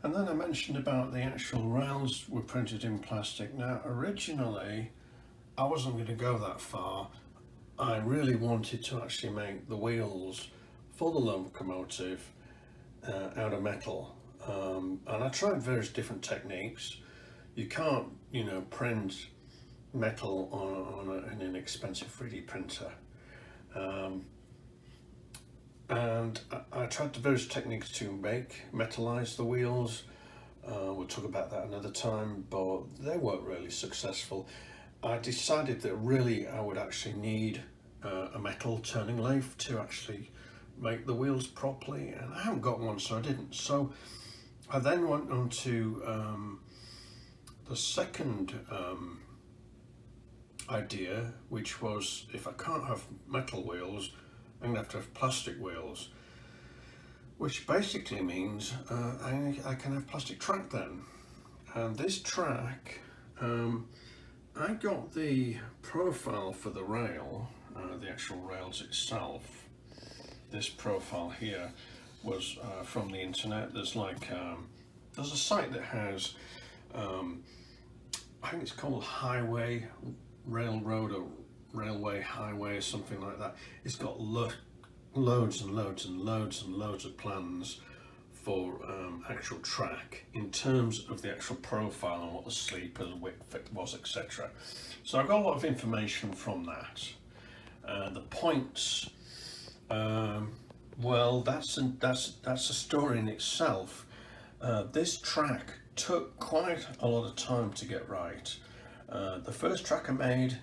And then I mentioned about the actual rails were printed in plastic. Now, originally, I wasn't going to go that far. I really wanted to actually make the wheels for the locomotive out of metal. And I tried various different techniques. You can't, print metal on an expensive 3D printer. Um, and I tried the various techniques to make metalize the wheels. We'll talk about that another time, but they weren't really successful. I decided that really I would actually need a metal turning lathe to actually make the wheels properly, and I haven't got one, so I didn't. So I then went on to the second idea, which was if I can't have metal wheels, I'm gonna have to have plastic wheels, which basically means I can have plastic track then. And this track, I got the profile for the rail, the actual rails itself. This profile here was from the internet. There's there's a site that has, I think it's called Highway Railroad or Railway Highway or something like that. It's got loads and loads and loads and loads of plans for actual track in terms of the actual profile and what the sleeper width was, etc. So I got a lot of information from that. The points, well, that's a story in itself. This track took quite a lot of time to get right. The first track I made,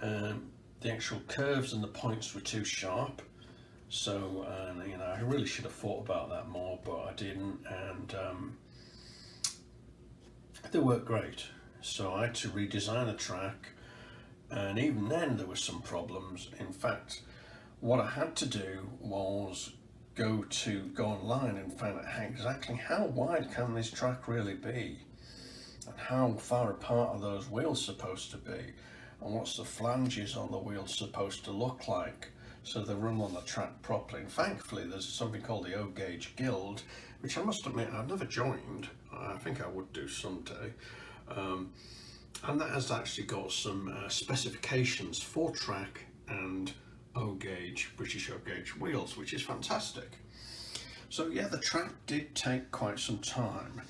the actual curves and the points were too sharp. So, I really should have thought about that more, but I didn't, and they worked great. So I had to redesign the track, and even then there were some problems. In fact, what I had to do was go online and find out exactly how wide can this track really be, and how far apart are those wheels supposed to be, and what's the flanges on the wheels supposed to look like, so they run on the track properly. And thankfully there's something called the O-Gauge Guild, which I must admit I've never joined. I think I would do someday. And that has actually got some specifications for track and O-Gauge, British O-Gauge wheels, which is fantastic. So yeah, the track did take quite some time,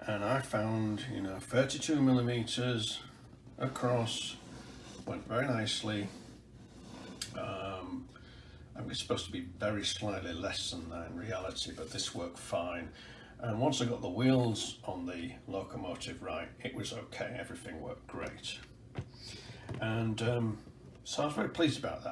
and I found 32 millimeters across, went very nicely. I mean, it's supposed to be very slightly less than that in reality, but this worked fine. And once I got the wheels on the locomotive right, it was okay, everything worked great. And so I was very pleased about that.